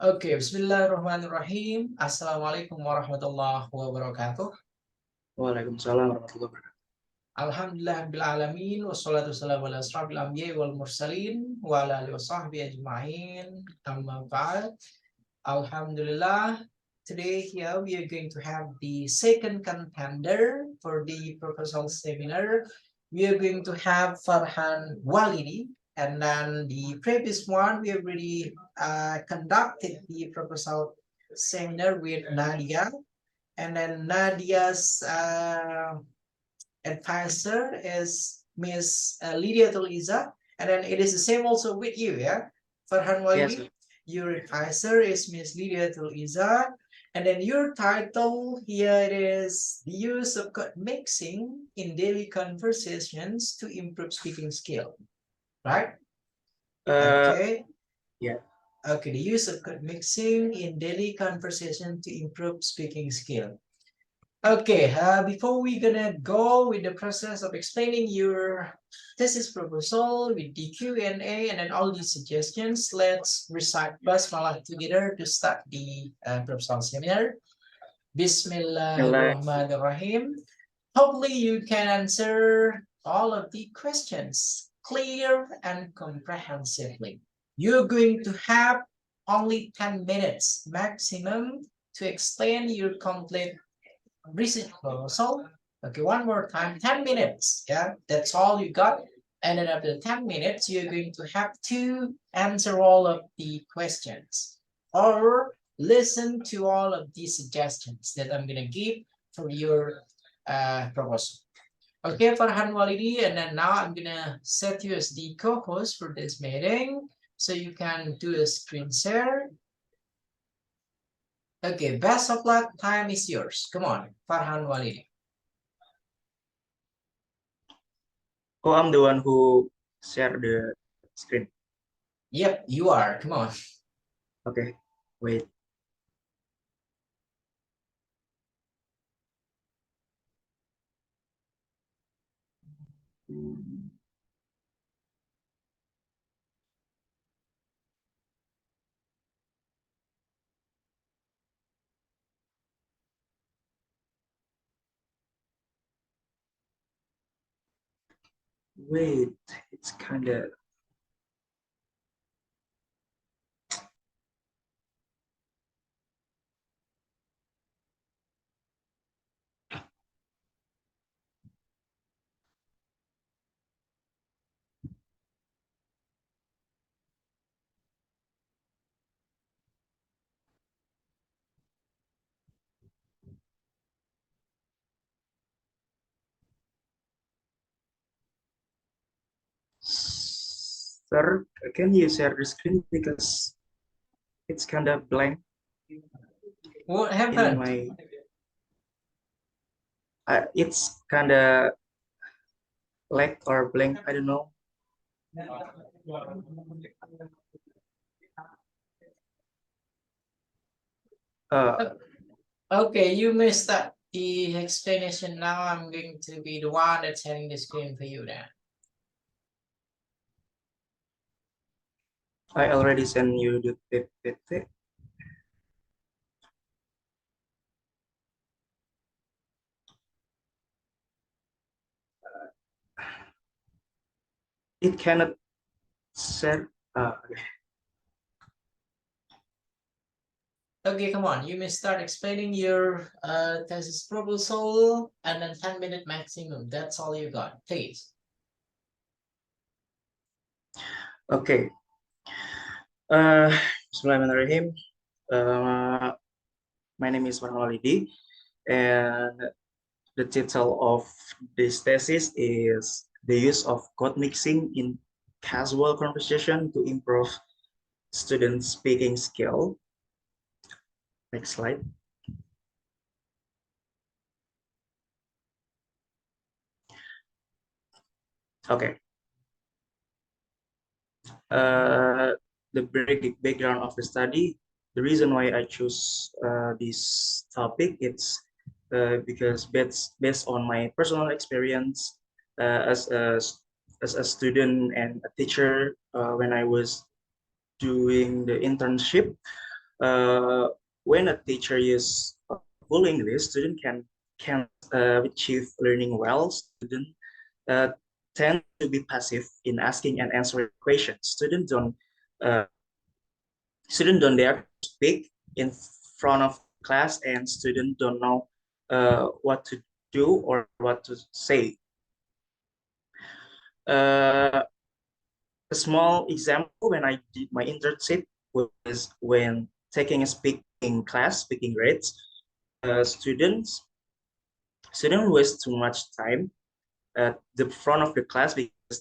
Oke, Bismillahirrahmanirrahim. Assalamualaikum warahmatullahi wabarakatuh. Waalaikumsalam warahmatullahi wabarakatuh. Alhamdulillahirrahmanirrahim. Wassalatu wassalamu ala asrafil anbiya'i wal mursalin wa ala alihi wasahbihi ajma'in. Amma ba'd. Alhamdulillah. Today here we are going to have the second contender for the proposal seminar. We are going to have Farhan Walidy. And then the previous one, we already conducted the proposal seminar with Nadia. And then Nadia's advisor is Miss Lydia Toliza. And then it is the same also with you, yeah? Farhan Walidy, Yes, your advisor is Miss Lydia Toliza. And then your title here is the use of code mixing in daily conversations to improve speaking skill, right? Okay. yeah. Okay, the use of code mixing in daily conversation to improve speaking skill. Okay, before we gonna go with the process of explaining your thesis proposal with the Q&A and then all these suggestions, let's recite basmalah together to start the proposal seminar. Bismillahirrahmanirrahim. Hopefully you can answer all of the questions clear and comprehensively. You're going to have only 10 minutes maximum to explain your complete research proposal. Okay, one more time, 10 minutes. Yeah, that's all you got. And then after 10 minutes, you're going to have to answer all of the questions or listen to all of the suggestions that I'm going to give for your proposal. Okay, Farhan Walidy, and then now I'm going to set you as the co-host for this meeting so you can do a screen share. Okay, best of luck. Time is yours. Come on, Farhan Walidy. Oh, I'm the one who share the screen. Yep, you are. Come on. Okay, wait. Wait, it's kind of. Sir, can you share the screen because it's kind of blank What in happened? my. It's kind of lag or blank. I don't know. Okay, you missed that. The explanation now. I'm going to be the one that's having the screen for you now. I already sent you the PPT. It cannot share. Okay. Okay, come on. You may start explaining your thesis proposal and then 10-minute maximum. That's all you got. Please. Okay. Bismillahirrahmanirrahim. My name is Farhan Walidy, and the title of this thesis is the use of code mixing in casual conversation to improve student speaking skill. Next slide. Okay. The background of the study, the reason why I choose this topic, it's because based on my personal experience as a student and a teacher when I was doing the internship. Uh, when a teacher uses full English, student can achieve learning well. Student uh, tend to be passive in asking and answering questions. Uh, student don't dare to speak in front of class, and student don't know what to do or what to say. Uh, a small example when I did my internship was when taking a speaking class, speaking grades. Students waste too much time at the front of the class because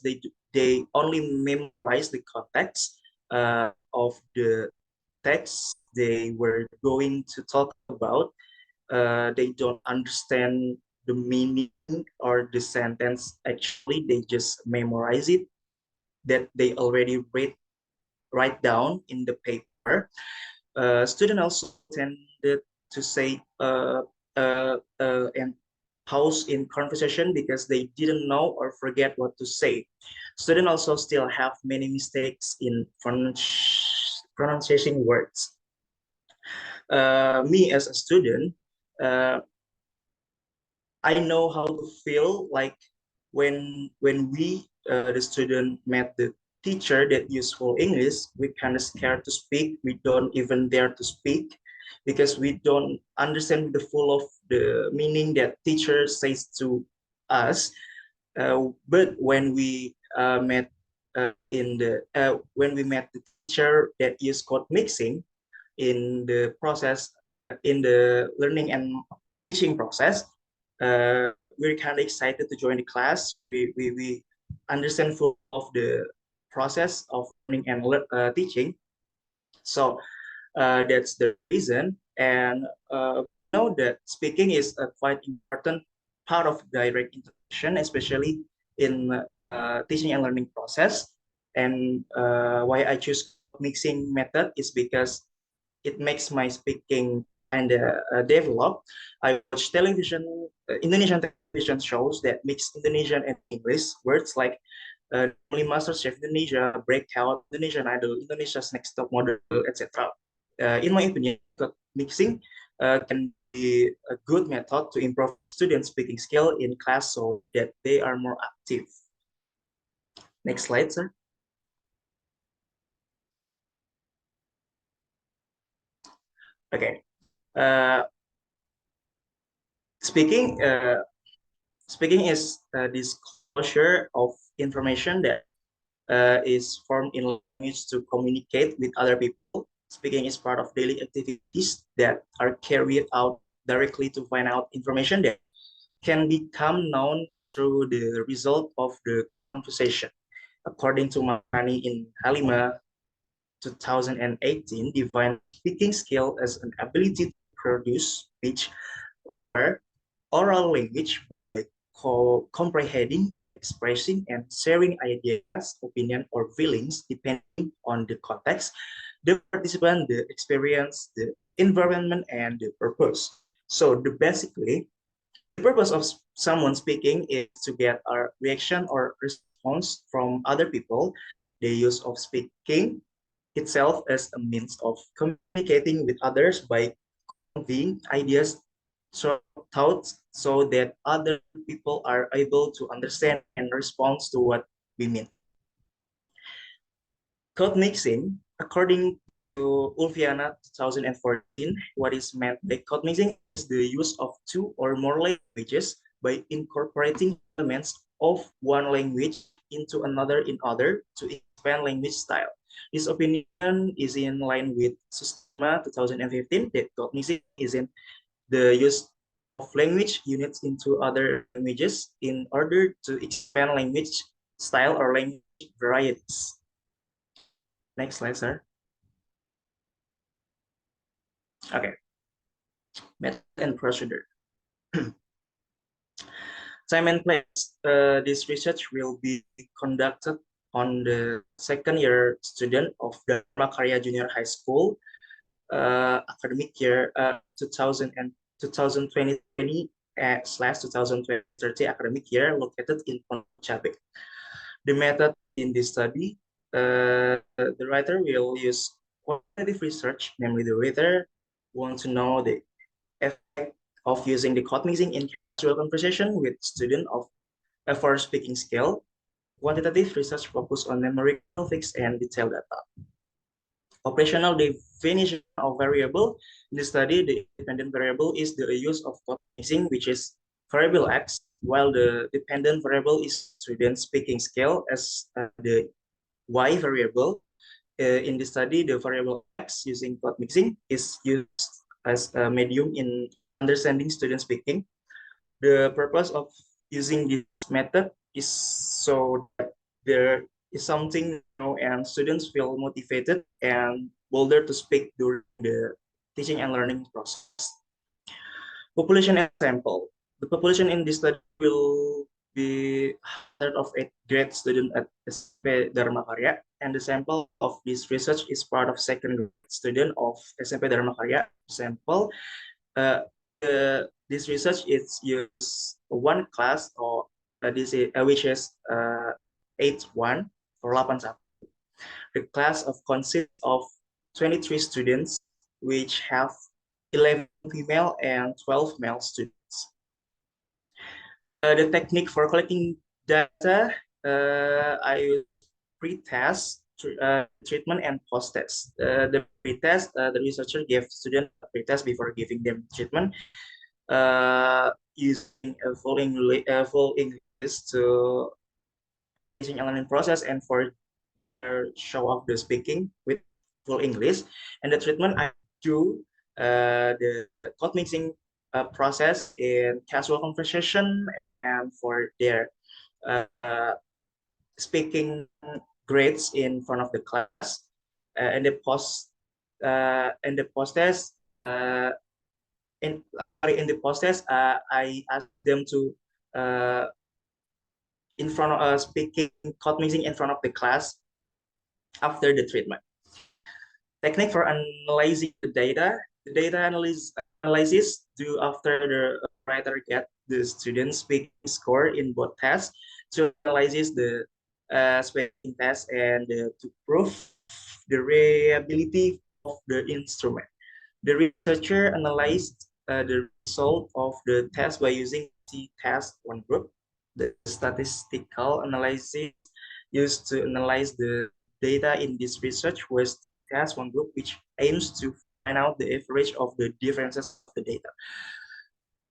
they only memorize the context of the text they were going to talk about. They don't understand the meaning or the sentence. Actually, they just memorize it that they already write down in the paper. Student also tended to say and pause in conversation because they didn't know or forget what to say. Student also still have many mistakes in pronunciation words. Me as a student, uh, I know how to feel like when we the student met the teacher that use full English, we kind of scared to speak. We don't even dare to speak because we don't understand the full of the meaning that teacher says to us. But when we met the teacher that use code mixing in the process in the learning and teaching process, we're kind of excited to join the class. We understand full of the process of learning and teaching. So that's the reason. And know that speaking is a quite important part of direct interaction, especially in teaching and learning process. And why I choose mixing method is because it makes my speaking kind of develop. I watch Indonesian television shows that mix Indonesian and English words like only Master Chef Indonesia, Breakout, Indonesian Idol, Indonesia's Next Top Model, etc. In my opinion, mixing can be a good method to improve students' speaking skill in class so that they are more active. Next slide, sir. Okay. Uh, speaking speaking is disclosure of information that is formed in language to communicate with other people. Speaking is part of daily activities that are carried out directly to find out information that can become known through the result of the conversation. According to Mahani in Halima 2018, define speaking skill as an ability to produce speech or oral language by comprehending, expressing, and sharing ideas, opinion, or feelings depending on the context, the participant, the experience, the environment, and the purpose. So basically, the purpose of someone speaking is to get a reaction or response from other people. The use of speaking itself as a means of communicating with others by conveying ideas, so thoughts, so that other people are able to understand and respond to what we mean. Code mixing, according to Ulfiana 2014, what is meant by code mixing is the use of two or more languages by incorporating elements of one language into another in order to expand language style. This opinion is in line with Sustama 2015 that code mixing is in the use of language units into other languages in order to expand language style or language varieties. Next slide, sir. Okay, method and procedure. Time and place. This research will be conducted on the second year student of the Dharma Karya Junior High School academic year 2000 and 2020 slash 2030 academic year located in Pondok. The method in this study, the writer will use qualitative research, namely the reader want to know the effect of using the code mixing in casual conversation with student of a for speaking skill. Quantitative research focus on numerical fixed and detailed data. Operational definition of variable. In the study, the independent variable is the use of code mixing, which is variable x, while the dependent variable is student speaking skill as the y variable. In the study, the variable x using code mixing is used as a medium in understanding student speaking. The purpose of using this method is so that there is something and students feel motivated and bolder to speak during the teaching and learning process. Population example. The population in this study will be 100 of 8th grade student at SMP Dharma Karya, and the sample of this research is part of second grade student of SMP Dharma Karya. Sample uh, this research is use one class or this is, which is 8-1 for 81. The class of consists of 23 students, which have 11 female and 12 male students. The technique for collecting data, I use pre-test, treatment, and post-test. The pre-test, the researcher gave students a pre-test before giving them treatment, using a full English to teaching and learning process and for show off the speaking with full English. And the treatment I do the code mixing process in casual conversation and for their uh, speaking grades in front of the class. And the post test in in the post test I asked them to in front of speaking code mixing in front of the class after the treatment. Technique for analyzing the data. The data analysis do after the writer get the student speaking score in both tests to analyze the speaking test and to prove the reliability of the instrument. The researcher analyzed the result of the test by using t-test one group. The statistical analysis used to analyze the data in this research was test one group, which aims to find out the average of the differences of the data.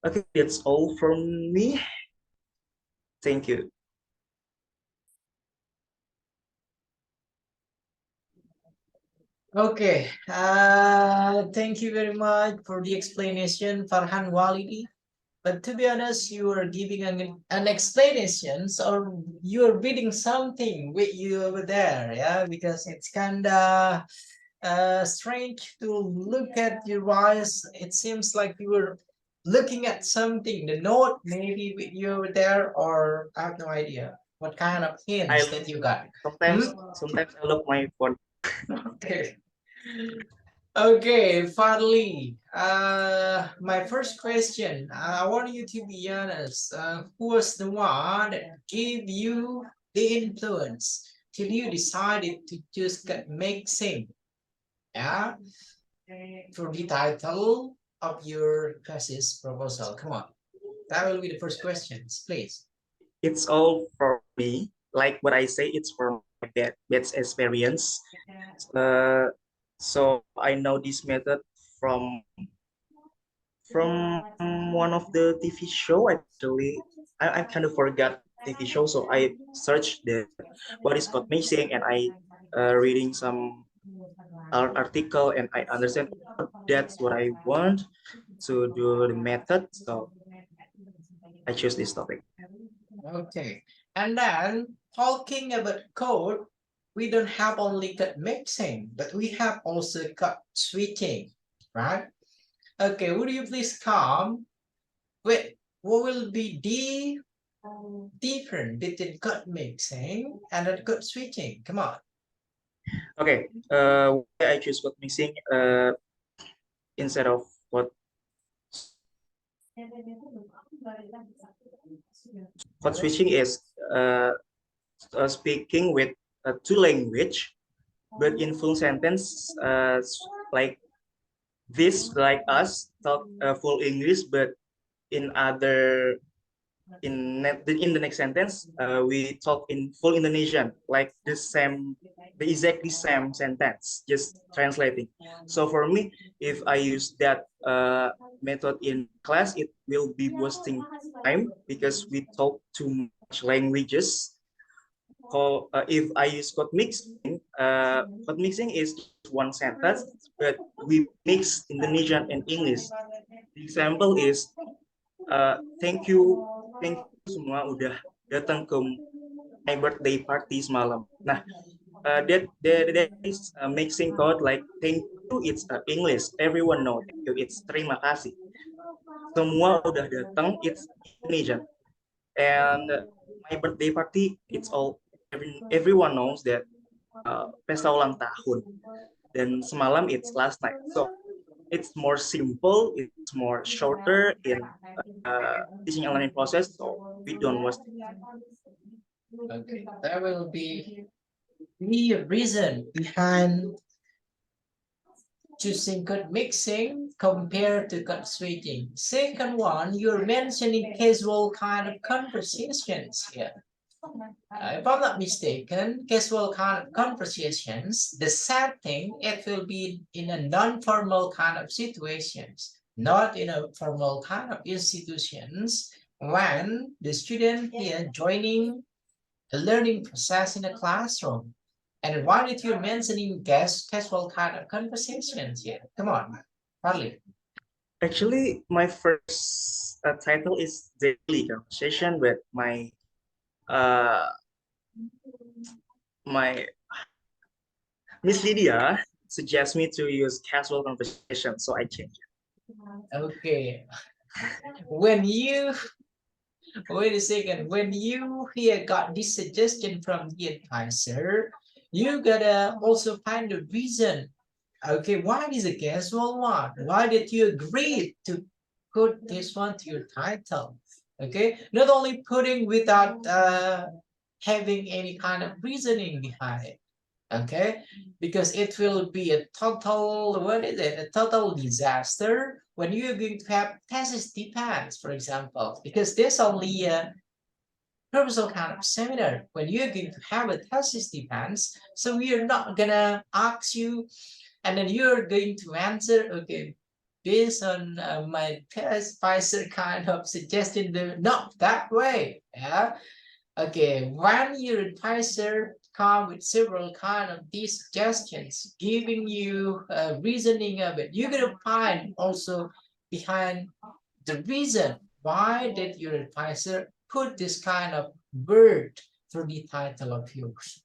Okay, that's all from me. Thank you. Okay, thank you very much for the explanation, Farhan Walidi. But to be honest, you are giving an explanation, or you're reading something with you over there, yeah? Because it's kind of strange to look at your eyes. It seems like you were looking at something, the note maybe with you over there, or I have no idea what kind of hints I that you got. sometimes I look my phone. Okay. Okay, finally, my first question. I want you to be honest. Who was the one that gave you the influence till you decided to just get mixing? Yeah, for the title of your thesis proposal. Come on, that will be the first questions, please. It's all for me. Like what I say, it's from my bad experience. Uh, so I know this method from from one of the TV show. Actually, I kind of forgot TV show, so I searched the what is code mixing, and I reading some article, and I understand that's what I want to do the method. So I choose this topic. Okay. And then talking about code, we don't have only cut mixing, but we have also cut switching, right? Okay, would you please come with what will be the difference between cut mixing and then cut switching? Come on. Okay, why I choose code mixing instead of code code switching is uh, speaking with two language but in full sentence, like this, like us talk full English, but in other in the next sentence, we talk in full Indonesian, like the exactly same sentence, just translating. So for me, if I use that method in class, it will be wasting time because we talk too much languages. If I use code mixing is just one sentence, but we mix Indonesian and English. The example is thank you semua udah datang ke my birthday party semalam. Nah, that is mixing code like thank you it's English. Everyone know thank you it's terima kasih. Semua udah datang it's Indonesian. And my birthday party it's all everyone knows that pesta ulang tahun. Dan semalam it's last night. So it's more simple, it's more shorter in teaching and learning process, so we don't waste. Okay, there will be the reason behind choosing code mixing compared to code switching. Second one, you're mentioning casual kind of conversations here. If I'm not mistaken, casual kind of conversations, the setting, it will be in a non-formal kind of situations, not in a formal kind of institutions, when the student here joining a learning process in a classroom. And why did you mentioning casual kind of conversations here? Come on, Harley. Actually, my first title is daily conversation, but uh, my Miss Lydia suggests me to use casual conversation, so I changed it. Okay. When you wait a second, when you here got this suggestion from the advisor, you gotta also find a reason. Okay, why is a casual one? Why did you agree to put this one to your title? Okay, not only putting without having any kind of reasoning behind it. Okay, because it will be a total, what is it, a total disaster when you're going to have thesis defense, for example, because there's only a proposal kind of seminar when you're going to have a thesis defense, so we are not gonna ask you and then you're going to answer, okay, based on my test advisor kind of suggestion, not that way, yeah. Okay, when your advisor come with several kind of these suggestions, giving you a reasoning of it, you're gonna find also behind the reason why did your advisor put this kind of word through the title of yours.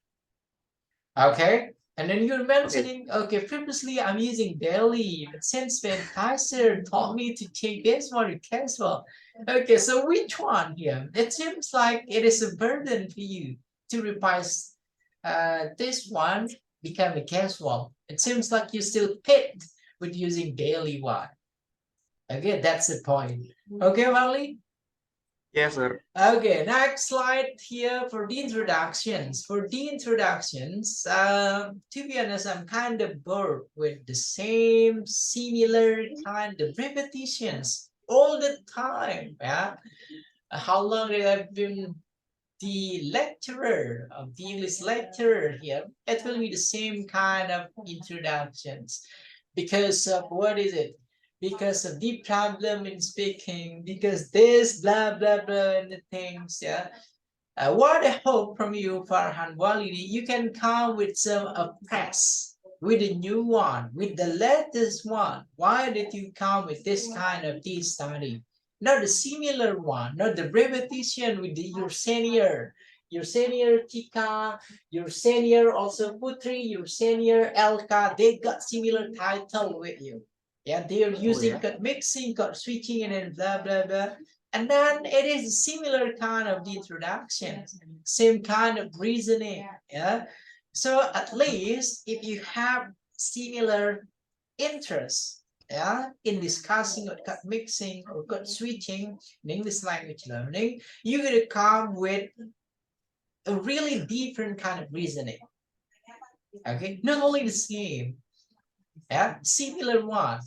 Okay, and then you're mentioning, okay, previously I'm using daily, but since the advisor taught me to take this one casual. Okay, so which one here? It seems like it is a burden for you to revise this one become a casual. It seems like you still fit with using daily one. Okay, that's the point. Okay, Wally? Yes, sir. Okay, next slide here for the introductions. To be honest, I'm kind of bored with the same similar kind of repetitions all the time. Yeah, how long did I been the lecturer of the English lecturer here? It will be the same kind of introductions because of what is it? Because of the problem in speaking, because this blah blah blah and the things, yeah. What I hope from you, Farhan Walidy, you can come with some press, with a new one, with the latest one. Why did you come with this kind of this study? Not the similar one, not the repetition with your senior Tika, your senior also Putri, your senior Elka, they got similar title with you. Yeah, they are using code mixing, code switching, and then blah blah blah. And then it is a similar kind of the introduction, same kind of reasoning. Yeah. So at least if you have similar interests, yeah, in discussing or code mixing or code switching in English language learning, you're gonna come with a really different kind of reasoning. Okay, not only the same, yeah, similar one,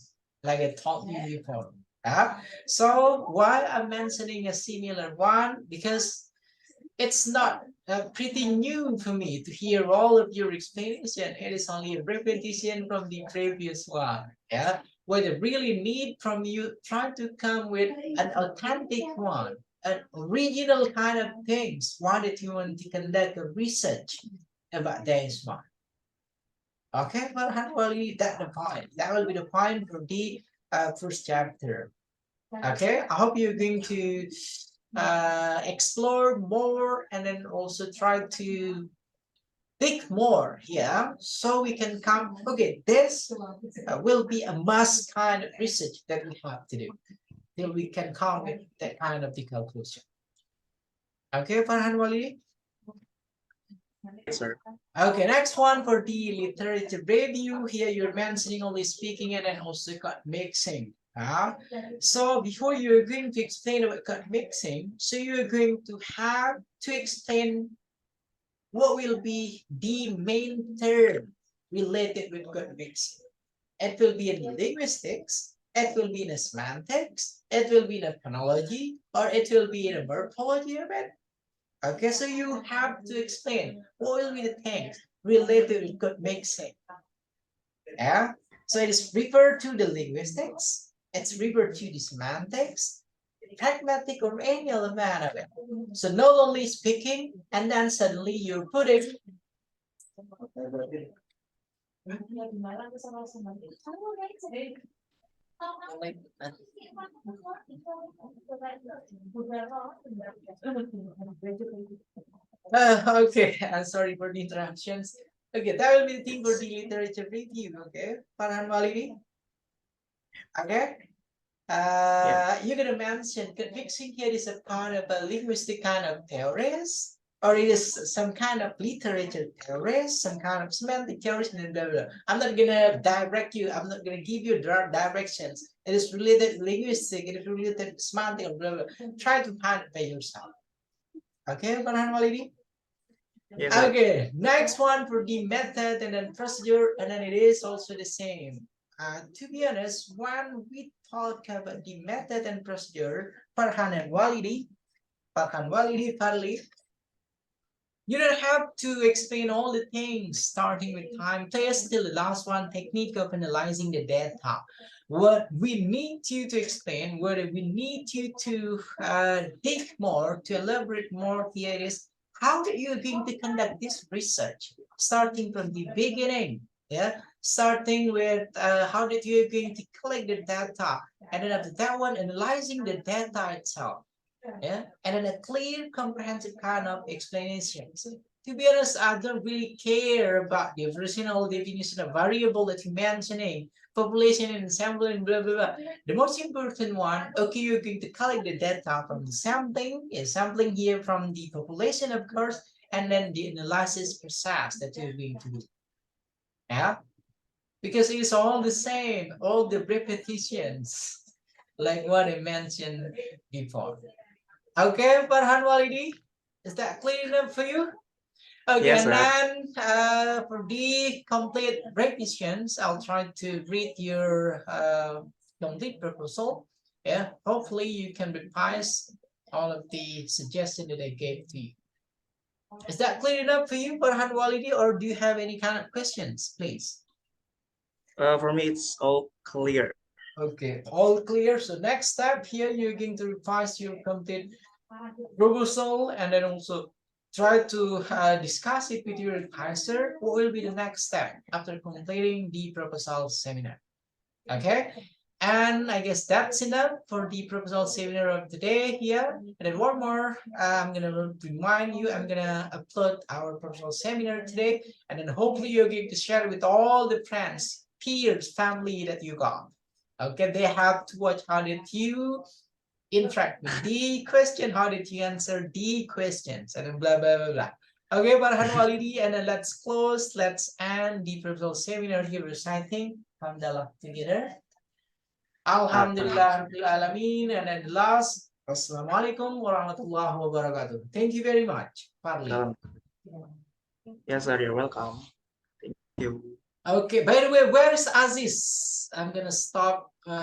like I told you before. Yeah. So why I'm mentioning a similar one? Because it's not pretty new for me to hear all of your explanation. It is only a repetition from the previous one. Yeah. What I really need from you, try to come with an authentic one, an original kind of things. Why did you want to conduct a research about this one? Okay, well, Walidy, that's the point. That will be the point for the first chapter. Okay, I hope you're going to explore more and then also try to think more here so we can come. Okay, this will be a must kind of research that we have to do till we can come with that kind of the conclusion. Okay, Farhan Walidy? Yes, sir. Okay, next one for the literature review. Here you're mentioning only speaking and then also cut mixing. So before you're going to explain about cut mixing, so you're going to have to explain what will be the main term related with cut mixing. It will be in linguistics, it will be in semantics, it will be in phonology, or it will be in morphology of it. Okay, so you have to explain what will be the things related with cut mixing. Yeah. So it is referred to the linguistics, it's referred to the semantics, pragmatic or any element of it. So not only speaking, and then suddenly you put it. Okay, I'm sorry for the interruptions. Okay, that will be the thing for the literature review. Okay, Farhan Walidi. Okay. Yeah. You're gonna mention conviction here is a part of a linguistic kind of theories, or it is some kind of literature theories, some kind of semantic theories, and blah, blah, blah. I'm not gonna direct you. I'm not gonna give you directions. It is related linguistic. It is related semantic, blah, blah. Try to find it by yourself. Okay, Farhan Walidi. Yes, sir. Okay, next one for the method and then procedure, and then it is also the same. To be honest, when we talk about the method and procedure, Farhan Walidi, Farli, you don't have to explain all the things, starting with time test till the last one, technique of analyzing the data. What we need you to explain, what we need you to dig more, to elaborate more here is how are you going to conduct this research, starting from the beginning. Yeah, starting with how did you going to collect the data, and then after that one, analyzing the data itself. Yeah, and then a clear, comprehensive kind of explanation. So, to be honest, I don't really care about the original definition of variable that you're mentioning, population and sampling, blah, blah, blah. The most important one, okay, you're going to collect the data from the sampling, sampling here from the population, of course, and then the analysis process that you're going to do. Yeah, because it's all the same, all the repetitions, like what I mentioned before. Okay, Farhan Walidi, is that clear enough for you? Okay, Yes, and sir. then for the complete revisions, I'll try to read your complete proposal. Yeah, hopefully you can revise all of the suggestions that I gave to you. Is that clear enough for you, Farhan Walidi, or do you have any kind of questions, please? For me, it's all clear. Okay, all clear. So next step here, you're going to revise your complete proposal and then also try to discuss it with your advisor. What will be the next step after completing the proposal seminar? Okay. And I guess that's enough for the proposal seminar of today here. And then one more, I'm gonna remind you, I'm gonna upload our proposal seminar today, and then hopefully you're going to share it with all the friends, peers, family that you got. Okay, they have to watch how did you interact with the question, how did you answer the questions, and then blah blah blah blah. Okay, Farhan Walidi, and then let's close, let's end the proposal seminar here reciting Hamdalah together. Uh, Alhamdulillah alamin, and then last, Assalamualaikum warahmatullahi wabarakatuh. Thank you very much, Farli. yes, sir. You're welcome. You Okay, by the way, where is Aziz? I'm gonna stop